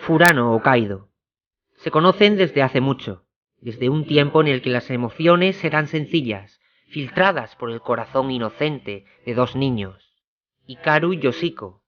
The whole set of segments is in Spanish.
Furano Hokkaido. Se conocen desde hace mucho, desde un tiempo en el que las emociones eran sencillas, filtradas por el corazón inocente de dos niños. Hikaru y Yoshiko.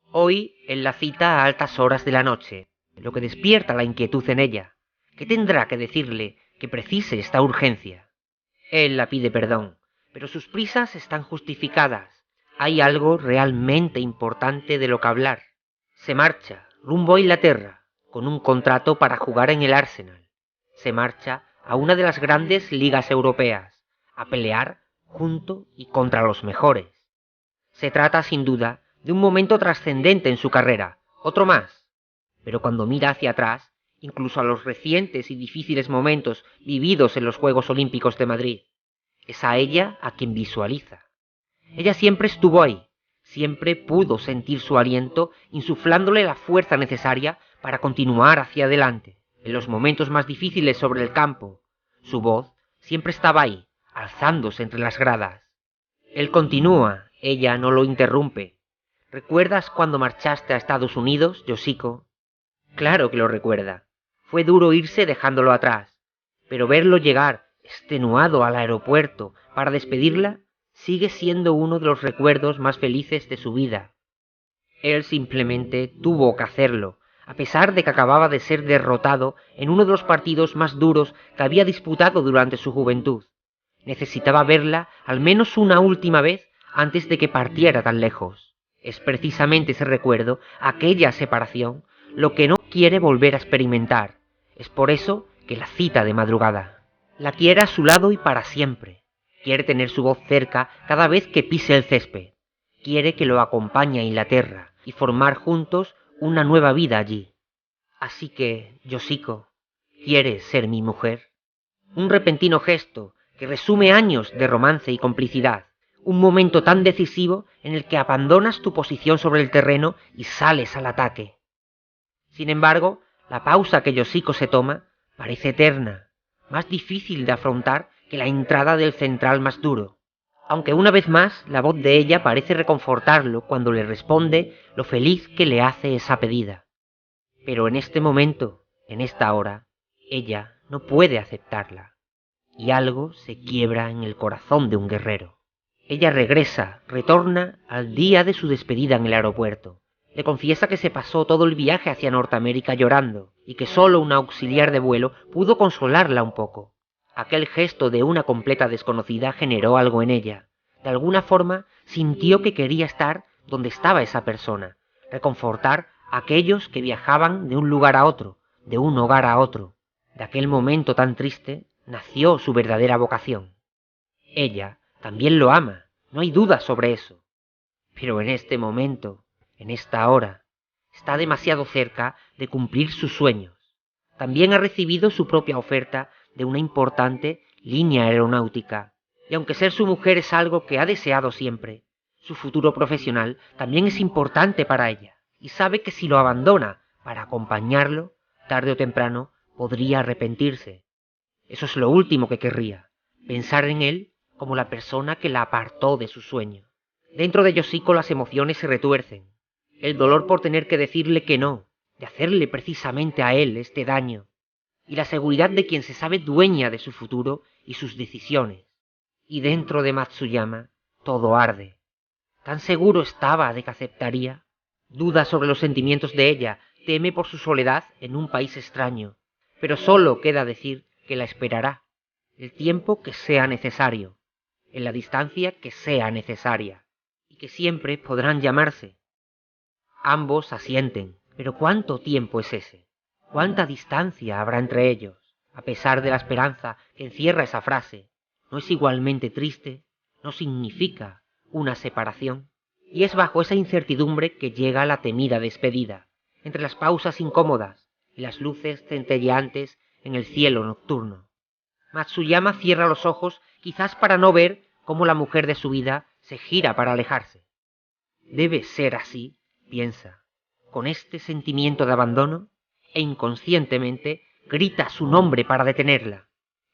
Hoy en la cita a altas horas de la noche, lo que despierta la inquietud en ella. ¿Qué tendrá que decirle que precise esta urgencia? Él la pide perdón, pero sus prisas están justificadas. Hay algo realmente importante de lo que hablar. Se marcha rumbo a Inglaterra, con un contrato para jugar en el Arsenal. Se marcha a una de las grandes ligas europeas, a pelear junto y contra los mejores. Se trata, sin duda, de un momento trascendente en su carrera, otro más. Pero cuando mira hacia atrás, incluso a los recientes y difíciles momentos vividos en los Juegos Olímpicos de Madrid, es a ella a quien visualiza. Ella siempre estuvo ahí, siempre pudo sentir su aliento, insuflándole la fuerza necesaria para continuar hacia adelante. En los momentos más difíciles sobre el campo, su voz siempre estaba ahí, alzándose entre las gradas. Él continúa, ella no lo interrumpe. ¿Recuerdas cuando marchaste a Estados Unidos, Yoshiko? Claro que lo recuerda. Fue duro irse dejándolo atrás, pero verlo llegar, extenuado al aeropuerto, para despedirla, sigue siendo uno de los recuerdos más felices de su vida. Él simplemente tuvo que hacerlo, a pesar de que acababa de ser derrotado en uno de los partidos más duros que había disputado durante su juventud. Necesitaba verla al menos una última vez antes de que partiera tan lejos. Es precisamente ese recuerdo, aquella separación, lo que no quiere volver a experimentar. Es por eso que la cita de madrugada. La quiere a su lado y para siempre. Quiere tener su voz cerca cada vez que pise el césped. Quiere que lo acompañe a Inglaterra y formar juntos una nueva vida allí. Así que, Yoshiko, ¿quieres ser mi mujer? Un repentino gesto que resume años de romance y complicidad. Un momento tan decisivo en el que abandonas tu posición sobre el terreno y sales al ataque. Sin embargo, la pausa que Yoshiko se toma parece eterna, más difícil de afrontar que la entrada del central más duro. Aunque una vez más la voz de ella parece reconfortarlo cuando le responde lo feliz que le hace esa pedida. Pero en este momento, en esta hora, ella no puede aceptarla. Y algo se quiebra en el corazón de un guerrero. Ella retorna al día de su despedida en el aeropuerto. Le confiesa que se pasó todo el viaje hacia Norteamérica llorando y que solo un auxiliar de vuelo pudo consolarla un poco. Aquel gesto de una completa desconocida generó algo en ella. De alguna forma sintió que quería estar donde estaba esa persona, reconfortar a aquellos que viajaban de un lugar a otro, de un hogar a otro. De aquel momento tan triste nació su verdadera vocación. Ella también lo ama, no hay duda sobre eso. Pero en este momento, en esta hora, está demasiado cerca de cumplir sus sueños. También ha recibido su propia oferta de una importante línea aeronáutica. Y aunque ser su mujer es algo que ha deseado siempre, su futuro profesional también es importante para ella. Y sabe que si lo abandona para acompañarlo, tarde o temprano podría arrepentirse. Eso es lo último que querría, pensar en él como la persona que la apartó de su sueño. Dentro de Yoshiko las emociones se retuercen. El dolor por tener que decirle que no, de hacerle precisamente a él este daño. Y la seguridad de quien se sabe dueña de su futuro y sus decisiones. Y dentro de Matsuyama todo arde. Tan seguro estaba de que aceptaría. Duda sobre los sentimientos de ella, teme por su soledad en un país extraño. Pero solo queda decir que la esperará, el tiempo que sea necesario, en la distancia que sea necesaria, y que siempre podrán llamarse. Ambos asienten, pero ¿cuánto tiempo es ese? ¿Cuánta distancia habrá entre ellos? A pesar de la esperanza que encierra esa frase, ¿no es igualmente triste? ¿No significa una separación? Y es bajo esa incertidumbre que llega la temida despedida, entre las pausas incómodas y las luces centelleantes en el cielo nocturno. Matsuyama cierra los ojos, quizás para no ver cómo la mujer de su vida se gira para alejarse. Debe ser así, piensa, con este sentimiento de abandono, e inconscientemente grita su nombre para detenerla.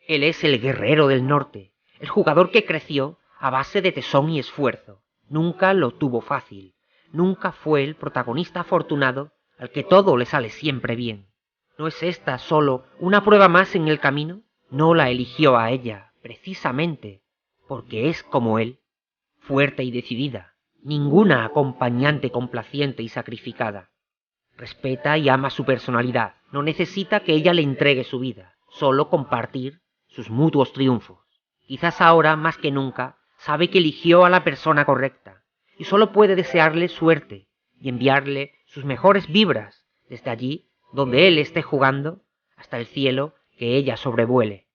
Él es el guerrero del norte, el jugador que creció a base de tesón y esfuerzo. Nunca lo tuvo fácil, nunca fue el protagonista afortunado al que todo le sale siempre bien. ¿No es esta solo una prueba más en el camino? No la eligió a ella, precisamente, porque es como él, fuerte y decidida, ninguna acompañante complaciente y sacrificada. Respeta y ama su personalidad, no necesita que ella le entregue su vida, solo compartir sus mutuos triunfos. Quizás ahora, más que nunca, sabe que eligió a la persona correcta, y solo puede desearle suerte y enviarle sus mejores vibras desde allí donde él esté jugando hasta el cielo que ella sobrevuele.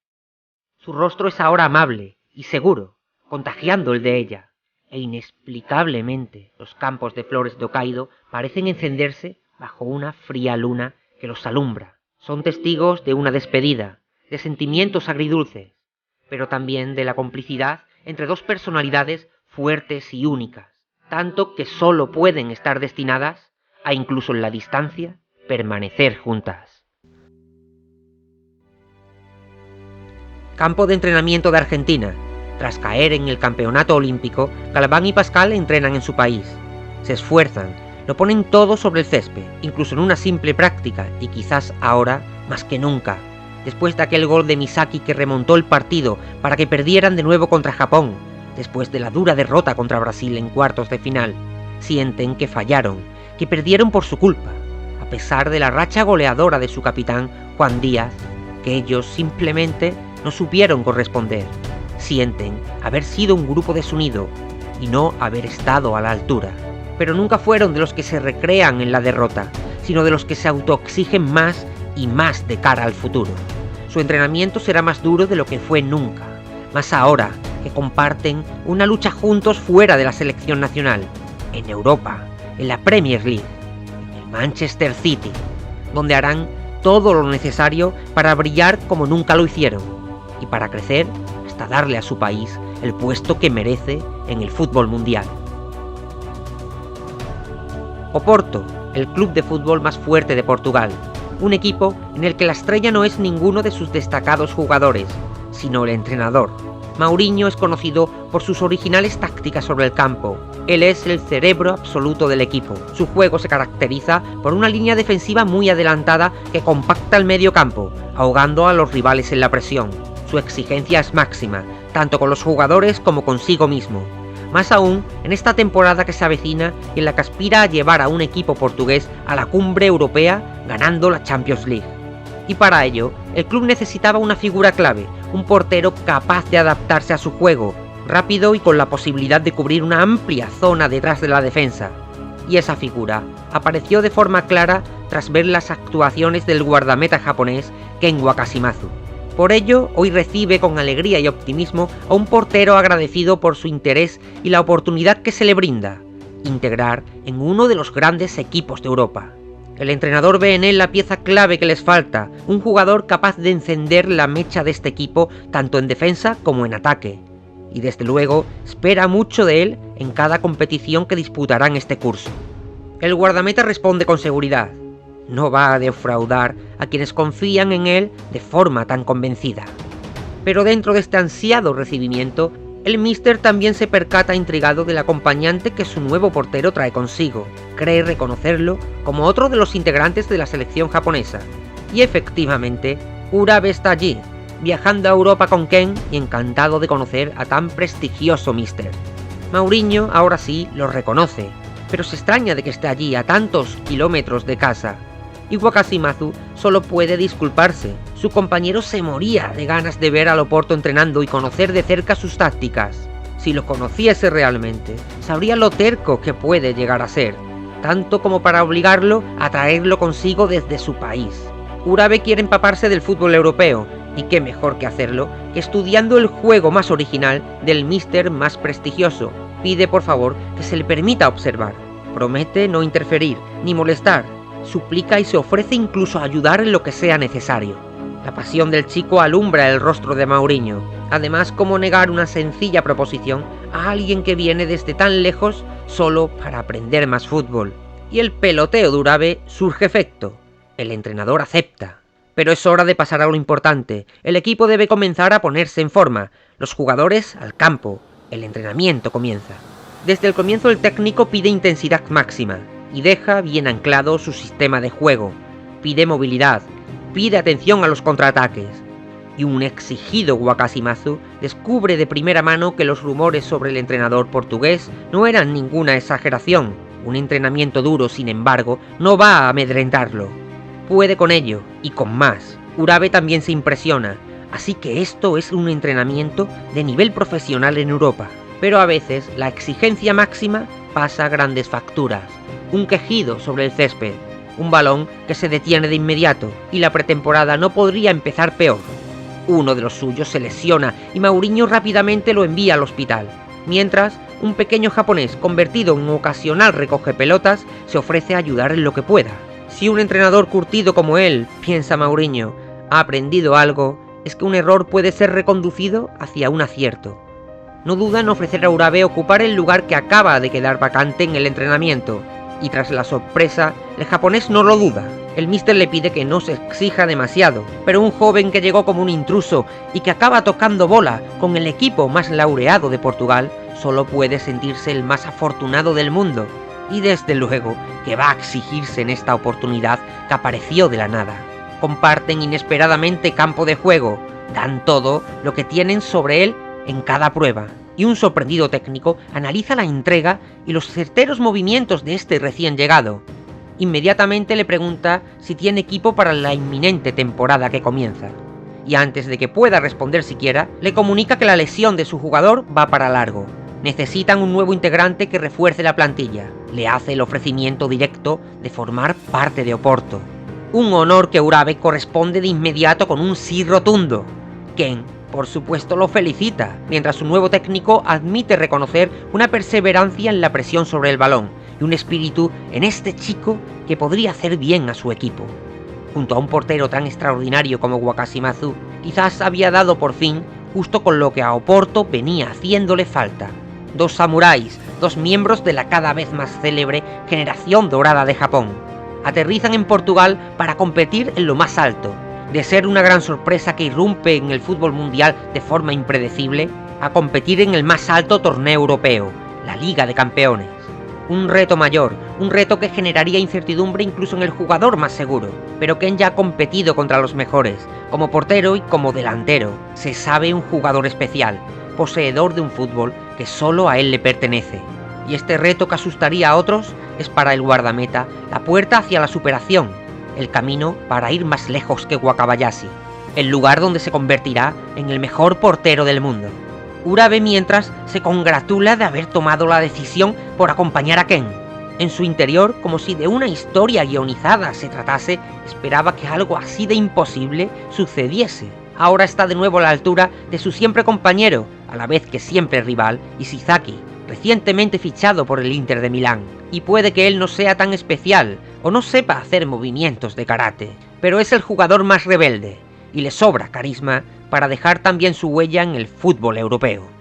Su rostro es ahora amable y seguro, contagiando el de ella, e inexplicablemente los campos de flores de Hokkaido parecen encenderse bajo una fría luna que los alumbra. Son testigos de una despedida, de sentimientos agridulces, pero también de la complicidad entre dos personalidades fuertes y únicas, tanto que solo pueden estar destinadas a, incluso en la distancia, permanecer juntas. Campo de entrenamiento de Argentina. Tras caer en el campeonato olímpico, Galván y Pascal entrenan en su país. Se esfuerzan, lo ponen todo sobre el césped, incluso en una simple práctica, y quizás ahora más que nunca, después de aquel gol de Misaki que remontó el partido para que perdieran de nuevo contra Japón, después de la dura derrota contra Brasil en cuartos de final, sienten que fallaron, que perdieron por su culpa, a pesar de la racha goleadora de su capitán, Juan Díaz, que ellos simplemente no supieron corresponder. Sienten haber sido un grupo desunido y no haber estado a la altura. Pero nunca fueron de los que se recrean en la derrota, sino de los que se autoexigen más y más de cara al futuro. Su entrenamiento será más duro de lo que fue nunca, más ahora que comparten una lucha juntos fuera de la selección nacional, en Europa, en la Premier League, en el Manchester City, donde harán todo lo necesario para brillar como nunca lo hicieron y para crecer hasta darle a su país el puesto que merece en el fútbol mundial. Oporto, el club de fútbol más fuerte de Portugal, un equipo en el que la estrella no es ninguno de sus destacados jugadores, sino el entrenador. Mourinho es conocido por sus originales tácticas sobre el campo. Él es el cerebro absoluto del equipo. Su juego se caracteriza por una línea defensiva muy adelantada que compacta el medio campo, ahogando a los rivales en la presión. Su exigencia es máxima, tanto con los jugadores como consigo mismo. Más aún en esta temporada que se avecina y en la que aspira a llevar a un equipo portugués a la cumbre europea ganando la Champions League. Y para ello, el club necesitaba una figura clave, un portero capaz de adaptarse a su juego, rápido y con la posibilidad de cubrir una amplia zona detrás de la defensa. Y esa figura apareció de forma clara tras ver las actuaciones del guardameta japonés Ken Wakashimazu. Por ello, hoy recibe con alegría y optimismo a un portero agradecido por su interés y la oportunidad que se le brinda, integrar en uno de los grandes equipos de Europa. El entrenador ve en él la pieza clave que les falta, un jugador capaz de encender la mecha de este equipo tanto en defensa como en ataque. Y desde luego, espera mucho de él en cada competición que disputarán este curso. El guardameta responde con seguridad. No va a defraudar a quienes confían en él de forma tan convencida. Pero dentro de este ansiado recibimiento, el míster también se percata intrigado del acompañante que su nuevo portero trae consigo. Cree reconocerlo como otro de los integrantes de la selección japonesa. Y efectivamente, Urabe está allí, viajando a Europa con Ken y encantado de conocer a tan prestigioso míster. Mourinho ahora sí lo reconoce, pero se extraña de que esté allí a tantos kilómetros de casa. Y Wakashimazu solo puede disculparse. Su compañero se moría de ganas de ver al Oporto entrenando y conocer de cerca sus tácticas. Si lo conociese realmente, sabría lo terco que puede llegar a ser, tanto como para obligarlo a traerlo consigo desde su país. Urabe quiere empaparse del fútbol europeo, y qué mejor que hacerlo que estudiando el juego más original del míster más prestigioso. Pide por favor que se le permita observar. Promete no interferir ni molestar. Suplica y se ofrece incluso a ayudar en lo que sea necesario. La pasión del chico alumbra el rostro de Mourinho. Además, ¿cómo negar una sencilla proposición a alguien que viene desde tan lejos solo para aprender más fútbol? Y el peloteo de Urabe surge efecto. El entrenador acepta. Pero es hora de pasar a lo importante. El equipo debe comenzar a ponerse en forma. Los jugadores al campo. El entrenamiento comienza. Desde el comienzo el técnico pide intensidad máxima. y deja bien anclado su sistema de juego. Pide movilidad, pide atención a los contraataques. Y un exigido Wakashimazu descubre de primera mano que los rumores sobre el entrenador portugués no eran ninguna exageración. Un entrenamiento duro, sin embargo, no va a amedrentarlo. Puede con ello, y con más. Urabe también se impresiona, así que esto es un entrenamiento de nivel profesional en Europa. Pero a veces la exigencia máxima pasa grandes facturas. Un quejido sobre el césped, un balón que se detiene de inmediato, y la pretemporada no podría empezar peor. Uno de los suyos se lesiona y Mourinho rápidamente lo envía al hospital, mientras un pequeño japonés convertido en un ocasional recogepelotas se ofrece a ayudar en lo que pueda. Si un entrenador curtido como él, piensa Mourinho, ha aprendido algo, es que un error puede ser reconducido hacia un acierto. No duda en ofrecer a Urabe ocupar el lugar que acaba de quedar vacante en el entrenamiento, y tras la sorpresa, el japonés no lo duda. El míster le pide que no se exija demasiado, pero un joven que llegó como un intruso y que acaba tocando bola con el equipo más laureado de Portugal, solo puede sentirse el más afortunado del mundo. Y desde luego que va a exigirse en esta oportunidad que apareció de la nada. Comparten inesperadamente campo de juego, dan todo lo que tienen sobre él en cada prueba. Y un sorprendido técnico analiza la entrega y los certeros movimientos de este recién llegado. Inmediatamente le pregunta si tiene equipo para la inminente temporada que comienza. Y antes de que pueda responder siquiera, le comunica que la lesión de su jugador va para largo. Necesitan un nuevo integrante que refuerce la plantilla. Le hace el ofrecimiento directo de formar parte de Oporto. Un honor que Urabe corresponde de inmediato con un sí rotundo. Ken, por supuesto, lo felicita, mientras su nuevo técnico admite reconocer una perseverancia en la presión sobre el balón y un espíritu en este chico que podría hacer bien a su equipo. Junto a un portero tan extraordinario como Wakashimazu, quizás había dado por fin justo con lo que a Oporto venía haciéndole falta. Dos samuráis, dos miembros de la cada vez más célebre generación dorada de Japón. Aterrizan en Portugal para competir en lo más alto. De ser una gran sorpresa que irrumpe en el fútbol mundial de forma impredecible, a competir en el más alto torneo europeo, la Liga de Campeones. Un reto mayor, un reto que generaría incertidumbre incluso en el jugador más seguro, pero Ken ya ha competido contra los mejores, como portero y como delantero. Se sabe un jugador especial, poseedor de un fútbol que solo a él le pertenece. Y este reto que asustaría a otros es para el guardameta la puerta hacia la superación, el camino para ir más lejos que Wakabayashi, el lugar donde se convertirá en el mejor portero del mundo. Urabe mientras se congratula de haber tomado la decisión por acompañar a Ken. En su interior, como si de una historia guionizada se tratase, esperaba que algo así de imposible sucediese. Ahora está de nuevo a la altura de su siempre compañero, a la vez que siempre rival, Ishizaki, recientemente fichado por el Inter de Milán. Y puede que él no sea tan especial, o no sepa hacer movimientos de karate, pero es el jugador más rebelde, y le sobra carisma para dejar también su huella en el fútbol europeo.